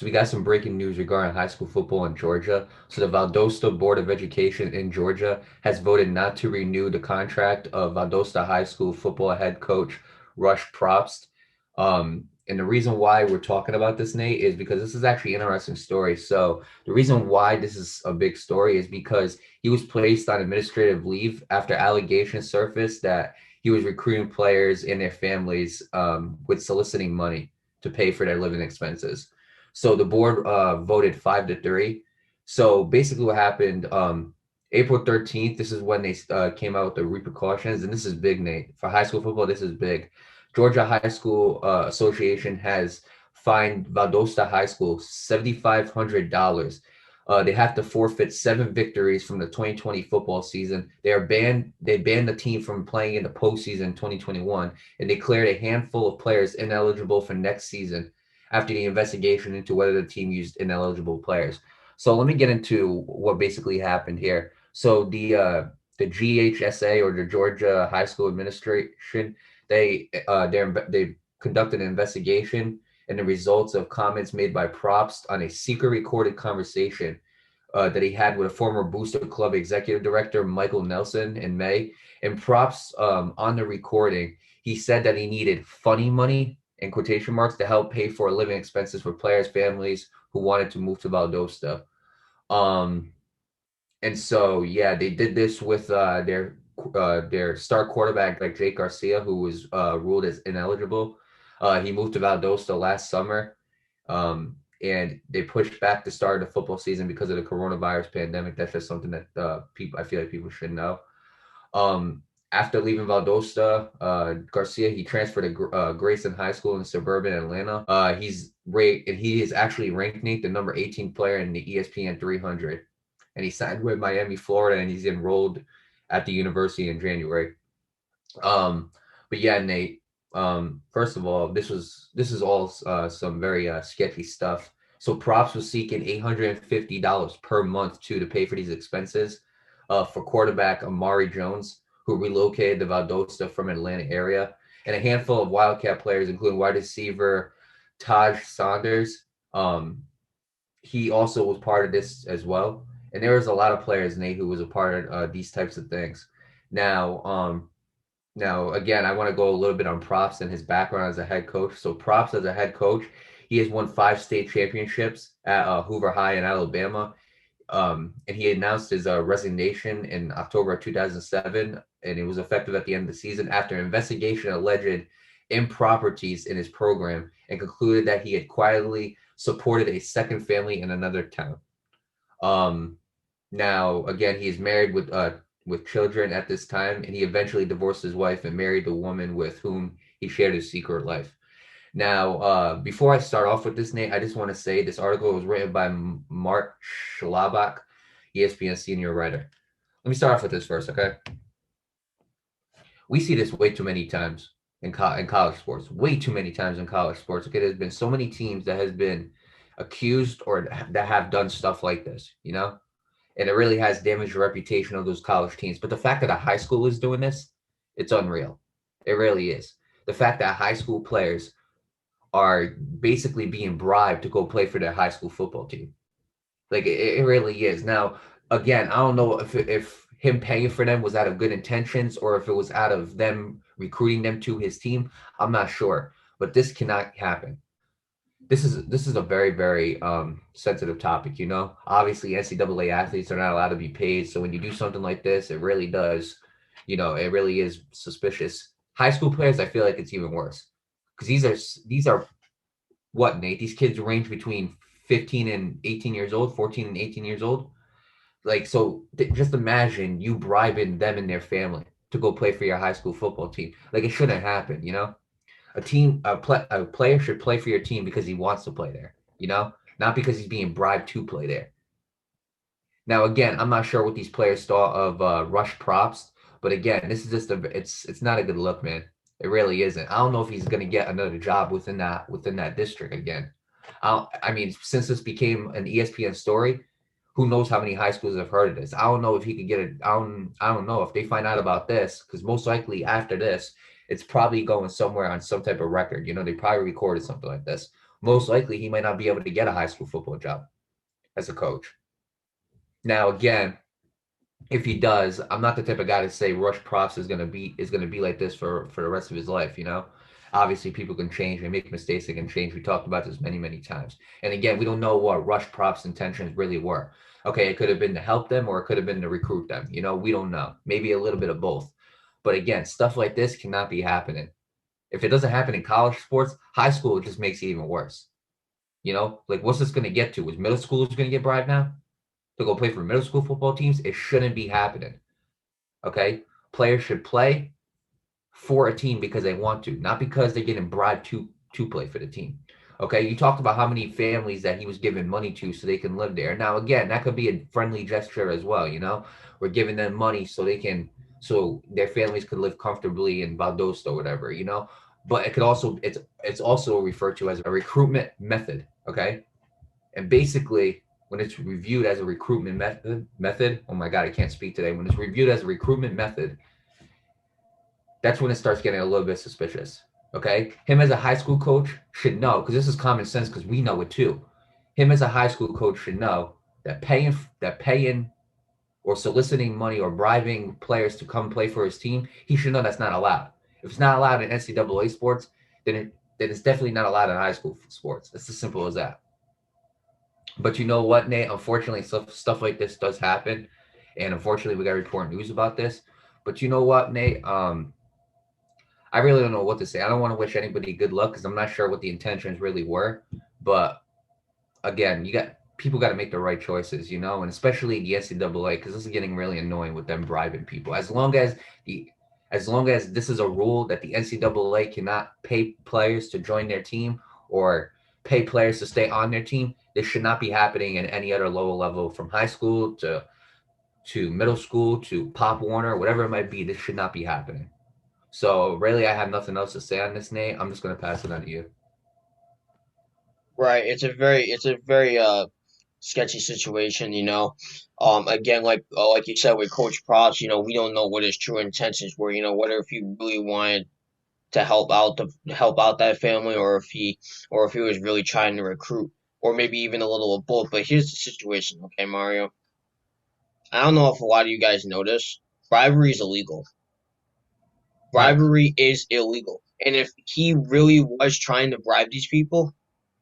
we got some breaking news regarding high school football in Georgia. So the Valdosta Board of Education in Georgia has voted not to renew the contract of Valdosta High School football head coach Rush Propst. And the reason why we're talking about this, Nate, is because this is actually an interesting story. So the reason why this is a big story is because he was placed on administrative leave after allegations surfaced that he was recruiting players and their families with soliciting money to pay for their living expenses. So the board voted 5-3. So basically, what happened? April 13th. This is when they came out with the repercussions, and this is big, Nate, for high school football. This is big. Georgia High School Association has fined Valdosta High School $7,500. They have to forfeit 7 victories from the 2020 football season. They banned the team from playing in the postseason 2021 and declared a handful of players ineligible for next season after the investigation into whether the team used ineligible players. So let me get into what basically happened here. So the GHSA, or the Georgia High School Administration, they conducted an investigation and the results of comments made by Propst on a secret recorded conversation that he had with a former Booster Club executive director, Michael Nelson, in May. And Propst, on the recording, he said that he needed funny money, in quotation marks, to help pay for living expenses for players' families who wanted to move to Valdosta. Um, and so, yeah, they did this with their star quarterback, like Jake Garcia, who was ruled as ineligible. He moved to Valdosta last summer, and they pushed back the start of the football season because of the coronavirus pandemic. That's just something that I feel like people should know. Um, After leaving Valdosta, Garcia, he transferred to Grayson High School in suburban Atlanta. He is actually ranked the number 18 player in the ESPN 300, and he signed with Miami, Florida, and he's enrolled at the university in January. Um, but yeah, Nate. First of all, this is all some very sketchy stuff. So Props was seeking $850 per month to pay for these expenses for quarterback Amari Jones, who relocated to Valdosta from Atlanta area, and a handful of Wildcat players, including wide receiver Taj Saunders. He also was part of this as well. And there was a lot of players, Nate, who was a part of these types of things. Now, again, I want to go a little bit on Props and his background as a head coach. So Props as a head coach, he has won 5 state championships at Hoover High in Alabama. And he announced his resignation in October of 2007, and it was effective at the end of the season after investigation alleged improprieties in his program and concluded that he had quietly supported a second family in another town. Um, Now, again, he is married with children at this time, and he eventually divorced his wife and married the woman with whom he shared his secret life. Now, before I start off with this, Nate, I just want to say this article was written by Mark Schlabach, ESPN senior writer. Let me start off with this first, okay? We see this way too many times in college sports. Way too many times in college sports. Okay, there's been so many teams that has been accused or that have done stuff like this, you know? And it really has damaged the reputation of those college teams. But the fact that a high school is doing this, it's unreal. It really is. The fact that high school players are basically being bribed to go play for their high school football team. Like it really is. Now, again, I don't know if him paying for them was out of good intentions or if it was out of them recruiting them to his team. I'm not sure, but this cannot happen. This is a very very sensitive topic. You know, obviously NCAA athletes are not allowed to be paid, so when you do something like this, it really does. You know, it really is suspicious. High school players, I feel like it's even worse because these are what, Nate? These kids range between 15 and 18 years old, 14 and 18 years old. Like, so just imagine you bribing them and their family to go play for your high school football team. Like, it shouldn't happen, you know? A player should play for your team because he wants to play there, you know? Not because he's being bribed to play there. Now, again, I'm not sure what these players thought of Rush Props, but again, this is just it's not a good look, man. It really isn't. I don't know if he's going to get another job within that district again. I mean, since this became an ESPN story, who knows how many high schools have heard of this? I don't know if he could get it. I don't know if they find out about this because most likely after this, it's probably going somewhere on some type of record. You know, they probably recorded something like this. most likely he might not be able to get a high school football job as a coach. Now, again, if he does, I'm not the type of guy to say Rush Prost is gonna be like this for the rest of his life. Obviously people can change. They make mistakes. They can change. We talked about this many times. And again, we don't know what Rush Prost's intentions really were. Okay, it could have been to help them, or it could have been to recruit them. We don't know. Maybe a little bit of both. But again, stuff like this cannot be happening. If it doesn't happen in college sports, high school, it just makes it even worse. Like, what's this going to get to? Is middle schoolers going to get bribed now to go play for middle school football teams? It shouldn't be happening. Okay, players should play for a team because they want to, not because they're getting bribed to play for the team. Okay, you talked about how many families that he was giving money to so they can live there. Now, again, that could be a friendly gesture as well. We're giving them money so their families could live comfortably in Valdosta or whatever. But it's also referred to as a recruitment method. Okay, and basically, when it's reviewed as a recruitment method, oh my God, I can't speak today. When it's reviewed as a recruitment method, that's when it starts getting a little bit suspicious. Okay, him as a high school coach should know, because this is common sense, because we know it too. Him as a high school coach should know that paying or soliciting money or bribing players to come play for his team, he should know that's not allowed. If it's not allowed in NCAA sports, then it's definitely not allowed in high school sports. It's as simple as that. But you know what, Nate? Unfortunately, stuff like this does happen, and unfortunately, we got to report news about this. But you know what, Nate? I really don't know what to say. I don't want to wish anybody good luck because I'm not sure what the intentions really were. But again, people got to make the right choices, and especially the NCAA, because this is getting really annoying with them bribing people. As long as this is a rule that the NCAA cannot pay players to join their team or pay players to stay on their team, this should not be happening in any other lower level, from high school to middle school to Pop Warner, whatever it might be. This should not be happening. So really, I have nothing else to say on this, Nate. I'm just gonna pass it on to you. Right. It's a very sketchy situation, you know. Again, like you said with Coach Props, we don't know what his true intentions were, whether if he really wanted to help out that family, or if he was really trying to recruit, or maybe even a little of both. But here's the situation, okay, Mario. I don't know if a lot of you guys know this. Bribery is illegal. Right. Bribery is illegal. And if he really was trying to bribe these people,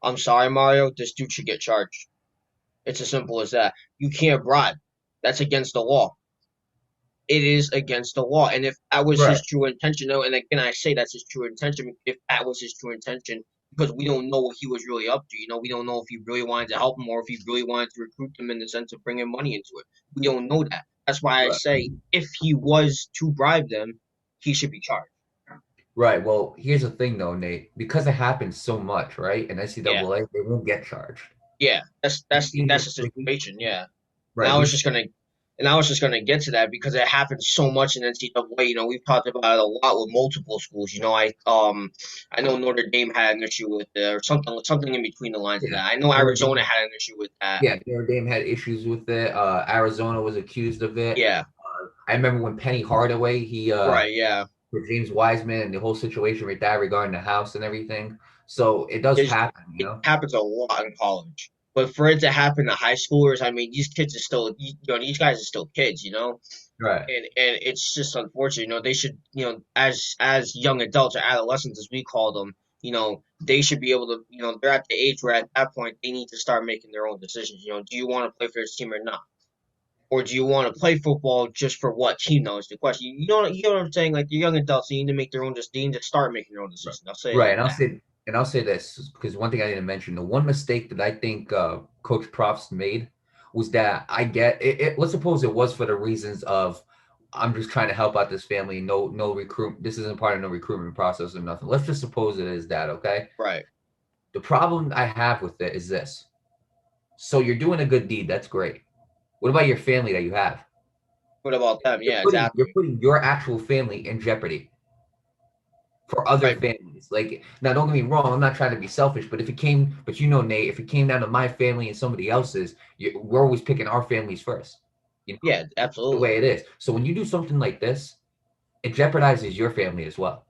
I'm sorry, Mario, this dude should get charged. It's as simple as that. You can't bribe. That's against the law. It is against the law. And if that was his Right. true intention, though, and again, I say that's his true intention, if that was his true intention, because we don't know what he was really up to. We don't know if he really wanted to help them, or if he really wanted to recruit them in the sense of bringing money into it. We don't know that. That's why I Right. say if he was to bribe them, he should be charged. Right. Well, here's the thing, though, Nate. Because it happens so much, right? In Yeah, NCAA, they won't get charged. yeah, that's We've that's seen that's it. the situation. Yeah. And Right. I was We've just seen gonna, and I was just gonna get to that because it happens so much in NCAA. We've talked about it a lot with multiple schools. I know Notre Dame had an issue with it, or something in between the lines of yeah. that. I know Notre Arizona Dame. had an issue with that. Yeah, Notre Dame had issues with it. Arizona was accused of it. Yeah, I remember when Penny Hardaway, right. Yeah, for James Wiseman and the whole situation with that regarding the house and everything. So it does There's happen, it happens a lot in college, but for it to happen to high schoolers, I mean, these kids are still, these guys are still kids. Right. And it's just unfortunate. They should, as young adults or adolescents as we call them, they should be able to, they're at the age where at that point they need to start making their own decisions. Do you want to play for this team or not? Or do you want to play football just for what team knows the question? You know what I'm saying? Like, the young adults, they need to make their own, they need to start making their own Right. decisions. I'll say it Right. like And I'll that. say and I'll say this, because one thing I didn't mention, the one mistake that I think Coach Propst made was that I get it, let's suppose it was for the reasons of I'm just trying to help out this family. No recruit. This isn't part of no recruitment process or nothing. Let's just suppose it is that, okay? Right. The problem I have with it is this. So you're doing a good deed. That's great. What about your family that you have? What about them? You're Yeah, putting you're exactly. putting your actual family in jeopardy for other Right. families. Like, now, don't get me wrong. I'm not trying to be selfish, but Nate, if it came down to my family and somebody else's, we're always picking our families first. Yeah, That's the way absolutely. it is. So when you do something like this, it jeopardizes your family as well.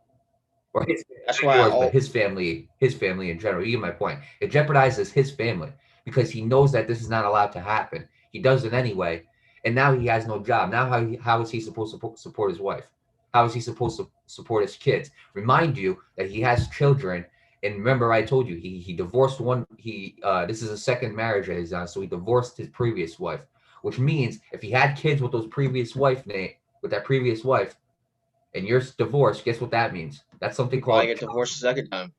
or his That's not why yours, but all his family in general. You get my point. It jeopardizes his family because he knows that this is not allowed to happen. He does it anyway, and now he has no job. Now how is he supposed to support his wife? How is he supposed to support his kids? Remind you that he has children. And remember, I told you he divorced one. This is a second marriage that he's on, so he divorced his previous wife, which means if he had kids with that previous wife, and you're divorced, guess what that means? you probably get divorced a second time.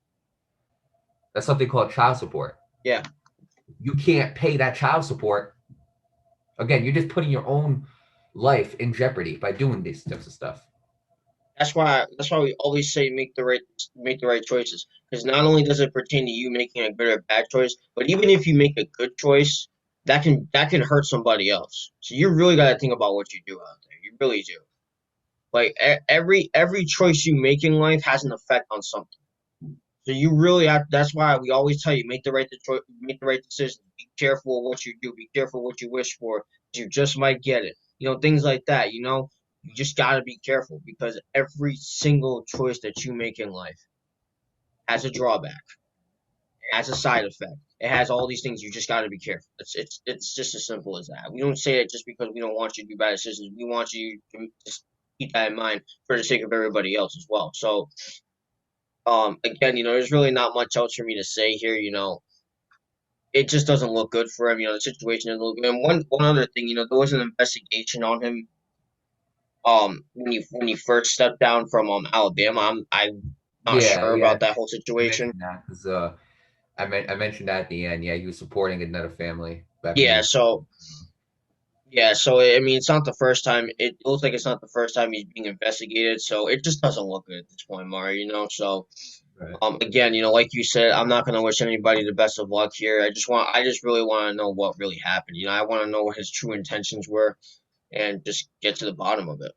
That's something called child support. Yeah. You can't pay that child support. Again, you're just putting your own life in jeopardy by doing these types of stuff. That's why we always say make the right choices. Because not only does it pertain to you making a good or bad choice, but even if you make a good choice, that can hurt somebody else. So you really got to think about what you do out there. You really do. Like every choice you make in life has an effect on something. So you really have. That's why we always tell you make the right decision. Be careful of what you do. Be careful what you wish for. You just might get it. Things like that. You just got to be careful because every single choice that you make in life has a drawback. It has a side effect. It has all these things. You just got to be careful. It's just as simple as that. We don't say it just because we don't want you to do bad decisions. We want you to just keep that in mind for the sake of everybody else as well. So again, there's really not much else for me to say here. It just doesn't look good for him. The situation doesn't look good. And one other thing, there was an investigation on him. When he first stepped down from Alabama, I'm not Yeah, sure yeah. about that whole I situation. mentioned that because I mentioned that at the end. Yeah, he was supporting another family back when he Yeah, was. so I mean, it's not the first time. It looks like it's not the first time he's being investigated. So it just doesn't look good at this point, Mario. So Right. again, like you said, I'm not gonna wish anybody the best of luck here. I just really want to know what really happened. I want to know what his true intentions were and just get to the bottom of it.